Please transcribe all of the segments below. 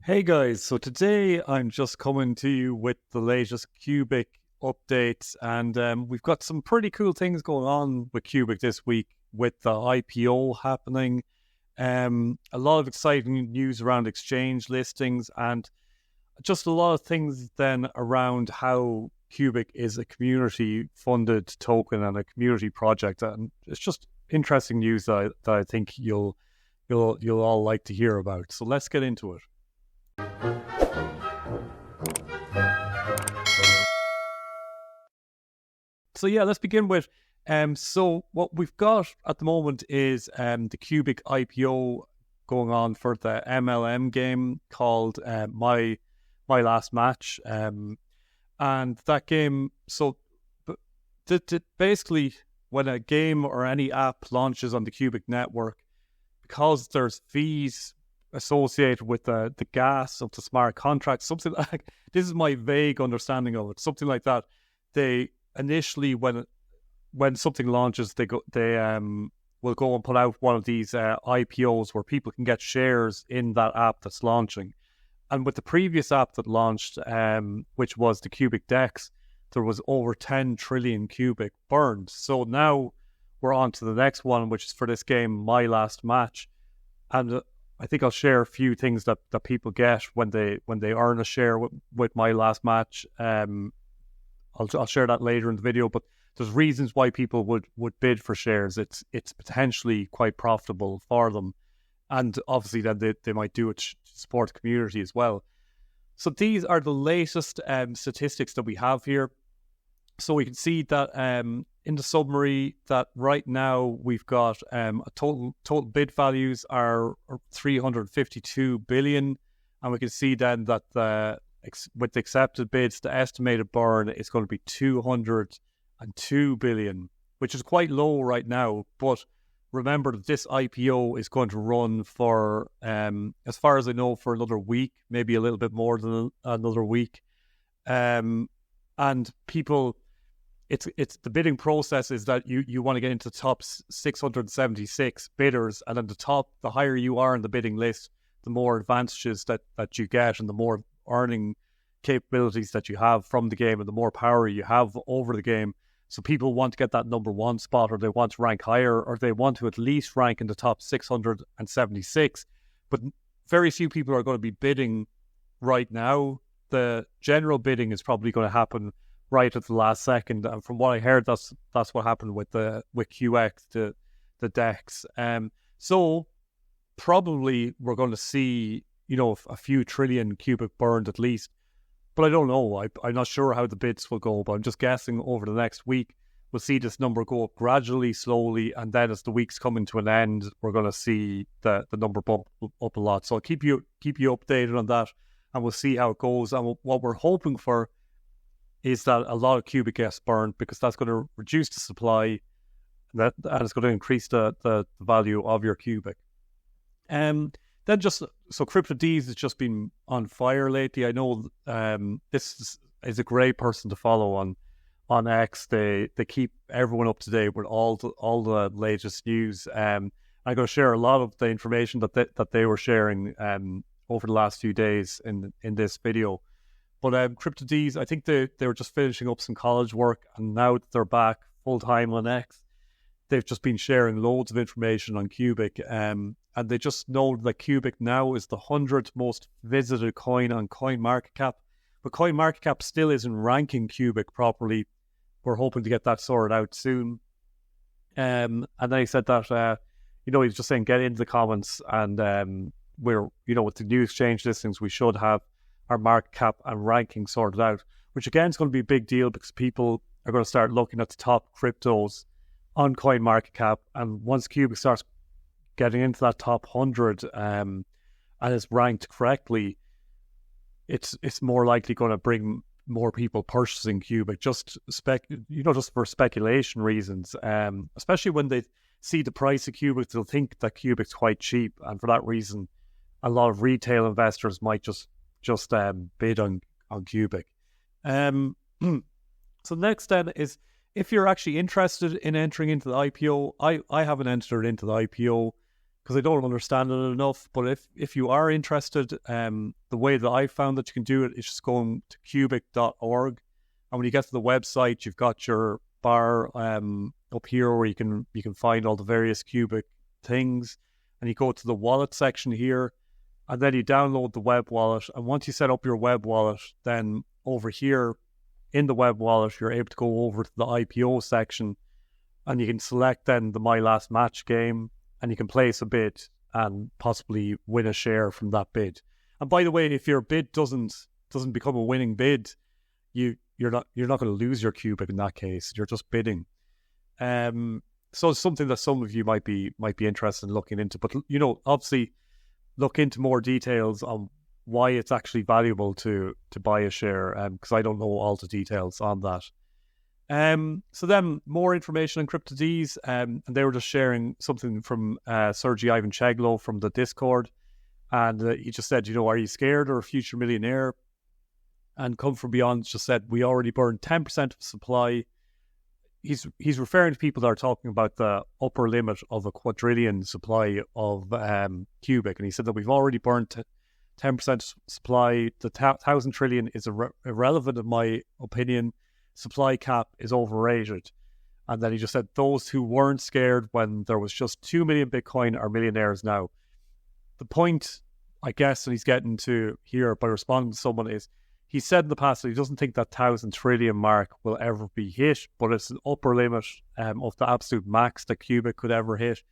Hey guys, so today I'm just coming to you with the latest Qubic updates, and we've got some pretty cool things going on with Qubic this week with the IPO happening. A lot of exciting news around exchange listings, and just a lot of things then around how Qubic is a community-funded token and a community project, and it's just interesting news that I think you'll all like to hear about. So let's get into it. So yeah, let's begin with so what we've got at the moment is the Qubic IPO going on for the MLM game called My Last Match, and that game. So basically, when a game or any app launches on the Qubic network, because there's fees associated with the gas of the smart contract, something like this is my vague understanding of it. Something like that. They initially, when something launches, they will go and put out one of these IPOs where people can get shares in that app that's launching. And with the previous app that launched, which was the Qubic Dex, there was over 10 trillion Qubic burned. So now we're on to the next one, which is for this game, My Last Match. And I think I'll share a few things that people get when they earn a share with My Last Match. I'll share that later in the video, but there's reasons why people would bid for shares. It's potentially quite profitable for them, and obviously then they might do it to support the community as well. So these are the latest statistics that we have here. So we can see that in the summary that right now we've got a total bid values are 352 billion, and we can see then that with the accepted bids, the estimated burn is going to be 202 billion, which is quite low right now. But remember that this IPO is going to run for, as far as I know, for another week, maybe a little bit more than another week. And people, it's the bidding process is that you want to get into the top 676 bidders, and then the higher you are in the bidding list, the more advantages that you get, and the more earning capabilities that you have from the game, and the more power you have over the game. So people want to get that number one spot, or they want to rank higher, or they want to at least rank in the top 676. But very few people are going to be bidding right now. The general bidding is probably going to happen right at the last second. And from what I heard, that's what happened with QX, the Dex. So probably we're going to see, a few trillion Qubic burned at least. But I don't know. I'm not sure how the bids will go, but I'm just guessing over the next week, we'll see this number go up gradually, slowly, and then as the week's coming to an end, we're going to see the number bump up a lot. So I'll keep you updated on that, and we'll see how it goes. And what we're hoping for is that a lot of Qubic gets burned, because that's going to reduce the supply, and it's going to increase the value of your Qubic. Then CryptoDees has just been on fire lately. I know this is a great person to follow on X. They keep everyone up to date with all the latest news. I'm going to share a lot of the information that they were sharing over the last few days in this video. But CryptoDees, I think they were just finishing up some college work, and now that they're back full time on X, they've just been sharing loads of information on Qubic. And they just know that Qubic now is the 100th most visited coin on CoinMarketCap. But CoinMarketCap still isn't ranking Qubic properly. We're hoping to get that sorted out soon. And then he said that, he's just saying get into the comments, and we're, with the new exchange listings, we should have our market cap and ranking sorted out, which again is going to be a big deal, because people are going to start looking at the top cryptos on CoinMarketCap. And once Qubic starts getting into that top 100 and is ranked correctly, it's more likely going to bring more people purchasing Qubic, just for speculation reasons. Especially when they see the price of Qubic, they'll think that Qubic's quite cheap, and for that reason, a lot of retail investors might just bid on Qubic. So next then is, if you're actually interested in entering into the IPO, I haven't entered into the IPO because I don't understand it enough. But if you are interested, the way that I found that you can do it is just going to Qubic.org, and when you get to the website, you've got your bar up here where you can find all the various Qubic things, and you go to the wallet section here, and then you download the web wallet. And once you set up your web wallet, then over here in the web wallet, you're able to go over to the IPO section, and you can select then the My Last Match game, and you can place a bid and possibly win a share from that bid. And by the way, if your bid doesn't become a winning bid, you're not going to lose your Qubic in that case. You're just bidding. So it's something that some of you might be interested in looking into. But obviously, look into more details on why it's actually valuable to buy a share, because I don't know all the details on that. So then more information on CryptoDees, and they were just sharing something from Sergey Ivancheglo from the Discord, and he just said, are you scared or a future millionaire? And Come From Beyond just said, we already burned 10% of supply. He's referring to people that are talking about the upper limit of a quadrillion supply of Qubic, and he said that we've already burned 10% supply. The 1,000 trillion is irrelevant in my opinion. Supply cap is overrated. And then he just said, those who weren't scared when there was just 2 million Bitcoin are millionaires now. The point, I guess, that he's getting to here by responding to someone is, he said in the past that he doesn't think that 1,000 trillion mark will ever be hit, but it's an upper limit of the absolute max that Qubic could ever hit.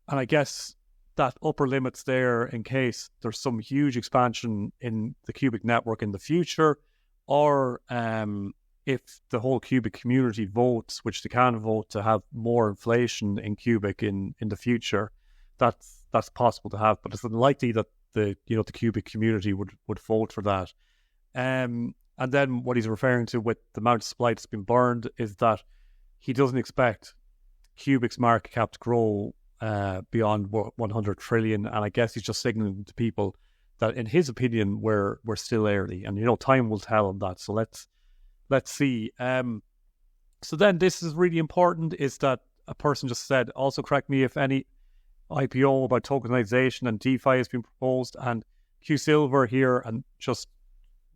And I guess that upper limit's there in case there's some huge expansion in the Qubic network in the future, or if the whole Qubic community votes, which they can vote to have more inflation in Qubic in the future, that's possible to have, but it's unlikely that the Qubic community would vote for that. And then what he's referring to with the amount of supply that's been burned is that he doesn't expect Qubic's market cap to grow beyond 100 trillion. And I guess he's just signaling to people that, in his opinion, we're still early. And, time will tell on that. So let's see. So then this is really important, is that a person just said, also correct me if any IPO about tokenization and DeFi has been proposed. And Q Silver here and just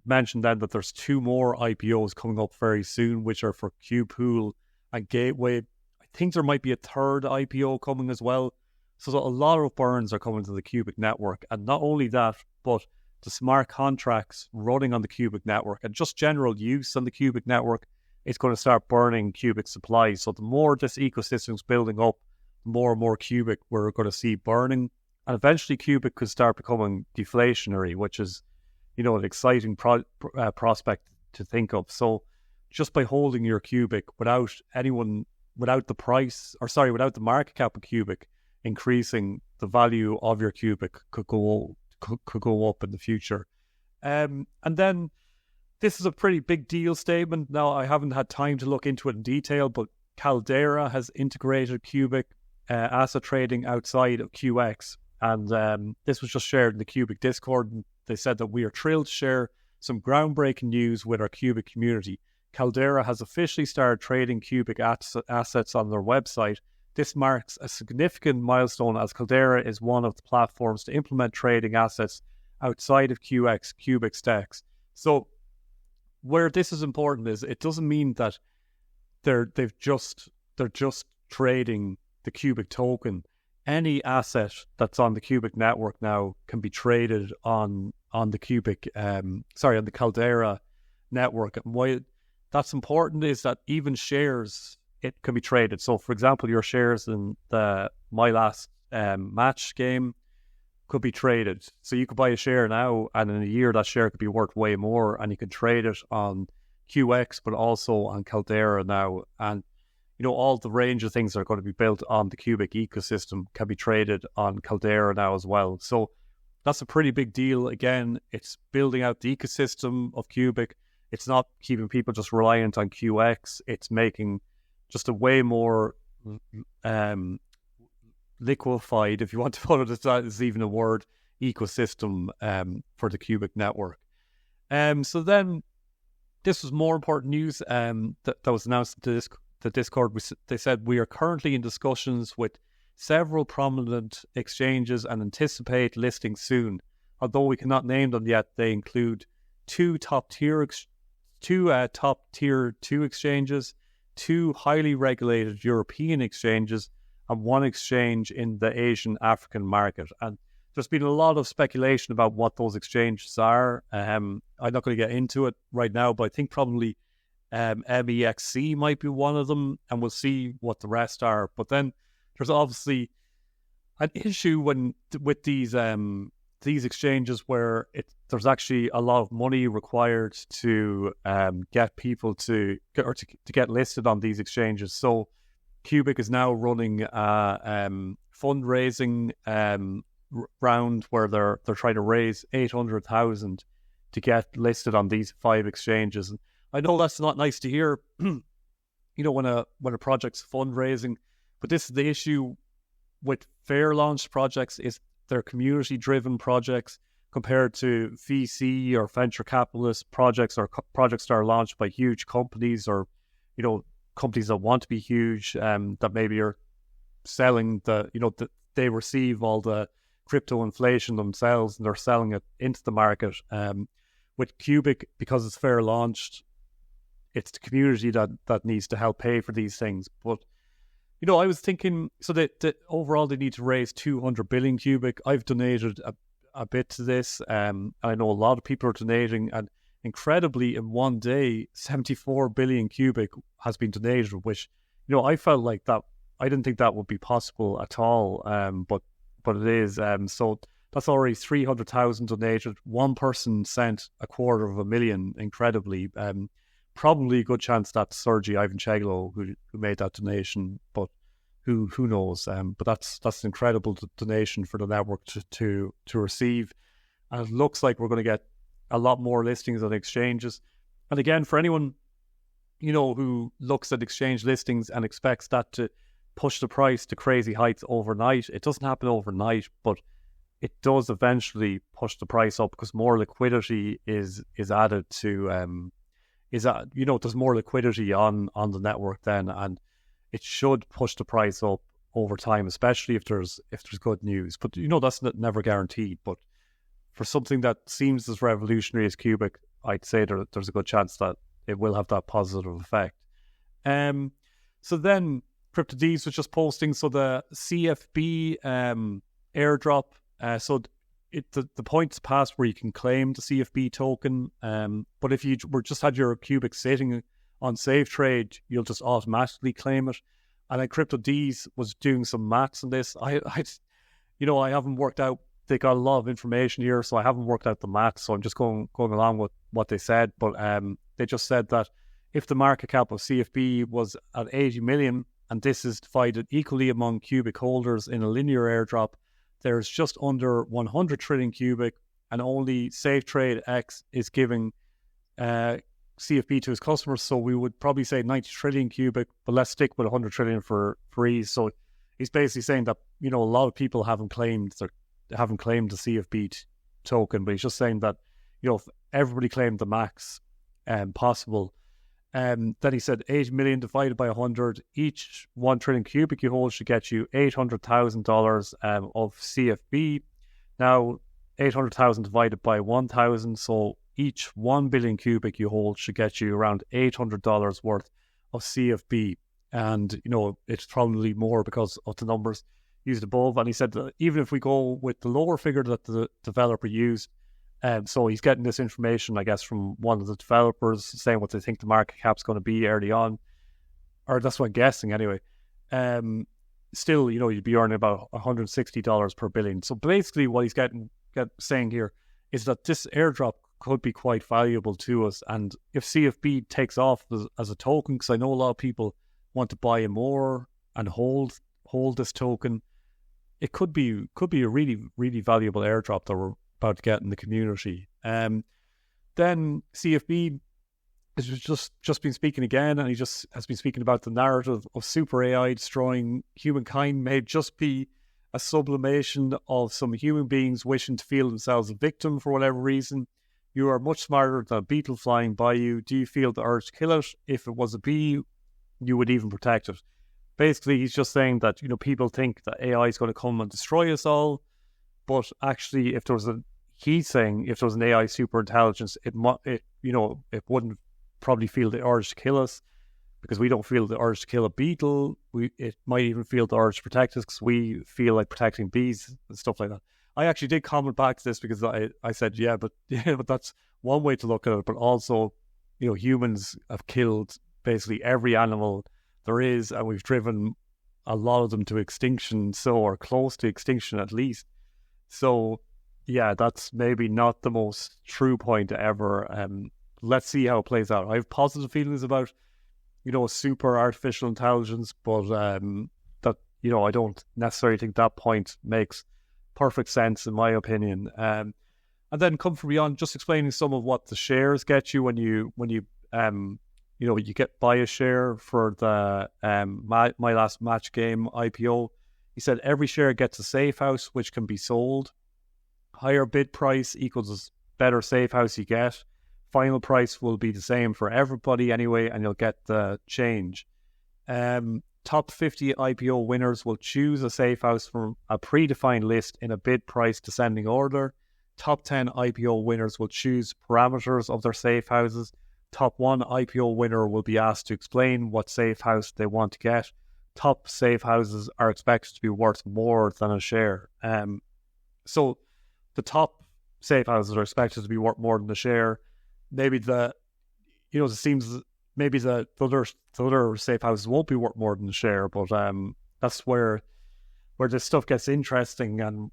mentioned then that there's 2 more IPOs coming up very soon, which are for Qpool and Gateway. I think there might be a 3rd IPO coming as well. So a lot of burns are coming to the Qubic network. And not only that, but the smart contracts running on the Qubic network and just general use on the Qubic network is going to start burning Qubic supply. So the more this ecosystem is building up, the more and more Qubic we're going to see burning. And eventually Qubic could start becoming deflationary, which is an exciting prospect to think of. So just by holding your Qubic without the market cap of Qubic increasing, the value of your Qubic could go up in the future. And then this is a pretty big deal statement. Now, I haven't had time to look into it in detail, but Caldera has integrated Qubic asset trading outside of QX. And this was just shared in the Qubic Discord. And they said that we are thrilled to share some groundbreaking news with our Qubic community. Caldera has officially started trading Qubic assets on their website. This marks a significant milestone as Caldera is one of the platforms to implement trading assets outside of QX, Qubic stacks. So where this is important is it doesn't mean that they're just trading the Qubic token. Any asset that's on the Qubic network now can be traded on the Qubic, on the Caldera network. And why that's important is that even shares, it can be traded. So, for example, your shares in the My Last Match game could be traded. So you could buy a share now, and in a year that share could be worth way more, and you can trade it on QX, but also on Caldera now. And all the range of things that are going to be built on the Qubic ecosystem can be traded on Caldera now as well. So that's a pretty big deal. Again, it's building out the ecosystem of Qubic. It's not keeping people just reliant on QX. It's making just a way more liquefied, if you want to put it as that is even a word, ecosystem for the Qubic network. So then this was more important news that was announced to the Discord. They said we are currently in discussions with several prominent exchanges and anticipate listing soon. Although we cannot name them yet, they include two top tier 2 exchanges, 2 highly regulated European exchanges, and 1 exchange in the Asian African market. And there's been a lot of speculation about what those exchanges are. I'm not going to get into it right now, but I think probably MEXC might be one of them, and we'll see what the rest are. But then there's obviously an issue with these exchanges where there's actually a lot of money required to get people to get listed on these exchanges. So Qubic is now running a fundraising round where they're trying to raise 800,000 to get listed on these 5 exchanges. And I know that's not nice to hear, when a project's fundraising, but this is the issue with fair launched projects is they're community-driven projects compared to VC or venture capitalist projects or projects that are launched by huge companies or, companies that want to be huge, that maybe are selling they receive all the crypto inflation themselves and they're selling it into the market. With Qubic, because it's fair launched, it's the community that needs to help pay for these things. But I was thinking, so that overall they need to raise 200 billion Qubic. I've donated a bit to this. I know a lot of people are donating, and incredibly, in one day, 74 billion Qubic has been donated, which, I felt like that. I didn't think that would be possible at all, but it is. So that's already 300,000 donated. One person sent $250,000, incredibly. Probably a good chance that's Sergey Ivancheglo who made that donation, but who knows? But that's an incredible donation for the network to receive, and it looks like we're going to get a lot more listings on exchanges. And again, for anyone who looks at exchange listings and expects that to push the price to crazy heights overnight, it doesn't happen overnight, but it does eventually push the price up because more liquidity is added to. There's more liquidity on the network then, and it should push the price up over time, especially if there's good news. But that's never guaranteed. But for something that seems as revolutionary as Qubic, I'd say there's a good chance that it will have that positive effect. So then CryptoDees was just posting, so the CFB airdrop. So the point's passed where you can claim the CFB token, but if you just had your Qubic sitting on Safe Trade, you'll just automatically claim it. And then CryptoDees was doing some maths on this. I haven't worked out. They got a lot of information here, so I haven't worked out the maths. So I'm just going along with what they said. But they just said that if the market cap of CFB was at 80 million, and this is divided equally among Qubic holders in a linear airdrop, there's just under 100 trillion Qubic, and only Safe Trade X is giving CFB to his customers. So we would probably say 90 trillion Qubic, but let's stick with 100 trillion for ease. So he's basically saying that a lot of people haven't claimed the CFB token, but he's just saying that if everybody claimed the max possible. Then he said 80 million divided by 100, each 1 trillion Qubic you hold should get you $800,000 of CFB. Now, 800,000 divided by 1,000, so each 1 billion Qubic you hold should get you around $800 worth of CFB. And, it's probably more because of the numbers used above. And he said that even if we go with the lower figure that the developer used, so he's getting this information, I guess, from one of the developers saying what they think the market cap's going to be early on, or that's what I'm guessing anyway. Still, you'd be earning about $160 per billion. So basically what he's saying here is that this airdrop could be quite valuable to us. And if CFB takes off as a token, because I know a lot of people want to buy more and hold this token, it could be a really, really valuable airdrop that we're about to get in the community. Then CFB has just been speaking again, and he just has been speaking about the narrative of super AI destroying humankind may just be a sublimation of some human beings wishing to feel themselves a victim for whatever reason. You are much smarter than a beetle flying by you. Do you feel the urge to kill it? If it was a bee, you would even protect it. basically he's just saying that, people think that AI is going to come and destroy us all, but actually he's saying if there was an AI super intelligence, it wouldn't probably feel the urge to kill us, because we don't feel the urge to kill a beetle. It might even feel the urge to protect us because we feel like protecting bees and stuff like that. I actually did comment back to this because I said, but that's one way to look at it. But also, humans have killed basically every animal there is, and we've driven a lot of them to extinction, or close to extinction at least. So, yeah, that's maybe not the most true point ever. Let's see how it plays out. I have positive feelings about, super artificial intelligence, but that, I don't necessarily think that point makes perfect sense in my opinion. And then come from beyond, just explaining some of what the shares get you when you buy a share for the my last match game IPO. He said every share gets a safe house which can be sold. Higher bid price equals better safe house you get. Final price will be the same for everybody anyway, and you'll get the change. Top 50 IPO winners will choose a safe house from a predefined list in a bid price descending order. Top 10 IPO winners will choose parameters of their safe houses. Top 1 IPO winner will be asked to explain what safe house they want to get. Top safe houses are expected to be worth more than a share. So the top safe houses are expected to be worth more than a share. Maybe it seems maybe the other safe houses won't be worth more than a share, but that's where this stuff gets interesting. And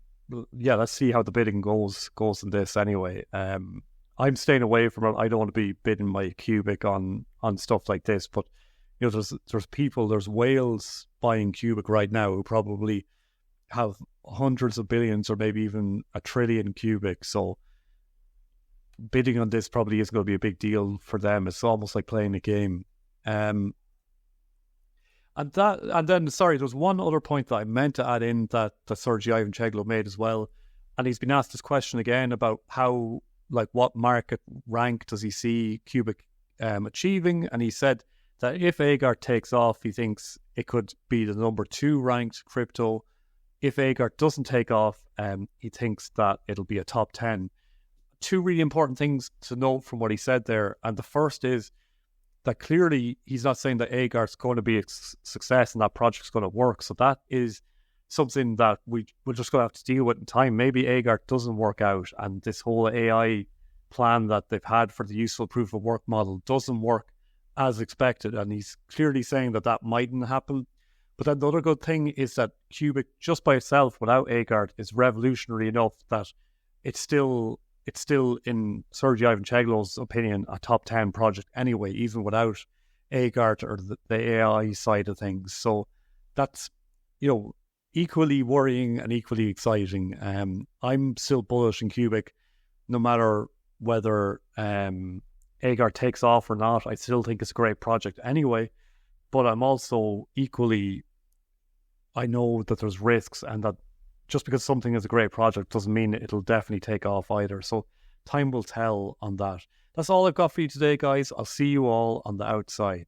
yeah, let's see how the bidding goes in this anyway. I'm staying away from it. I don't want to be bidding my Qubic on stuff like this, but there's whales buying Qubic right now who probably have hundreds of billions or maybe even a trillion Qubic. So bidding on this probably isn't going to be a big deal for them. It's almost like playing a game. And then there's one other point that I meant to add in that Sergey Ivancheglo made as well. And he's been asked this question again about how, what market rank does he see Qubic achieving? And he said that if Agar takes off, he thinks it could be the number 2 ranked crypto. If Agar doesn't take off, he thinks that it'll be a top 10. 2 really important things to note from what he said there. And the first is that clearly he's not saying that Agar's going to be a success and that project's going to work. So that is something that we're just going to have to deal with in time. Maybe Agar doesn't work out and this whole AI plan that they've had for the useful proof of work model doesn't work as expected. And he's clearly saying that mightn't happen. But then the other good thing is that Qubic, just by itself, without Agar, is revolutionary enough that it's still, in Sergey Ivancheglo's opinion, a top 10 project anyway, even without Agar or the AI side of things. So that's, equally worrying and equally exciting. I'm still bullish in Qubic, no matter whether Agar takes off or not. I still think it's a great project anyway, but I'm also equally, I know that there's risks, and that just because something is a great project doesn't mean it'll definitely take off either. So time will tell on that. That's all I've got for you today, guys. I'll see you all on the outside.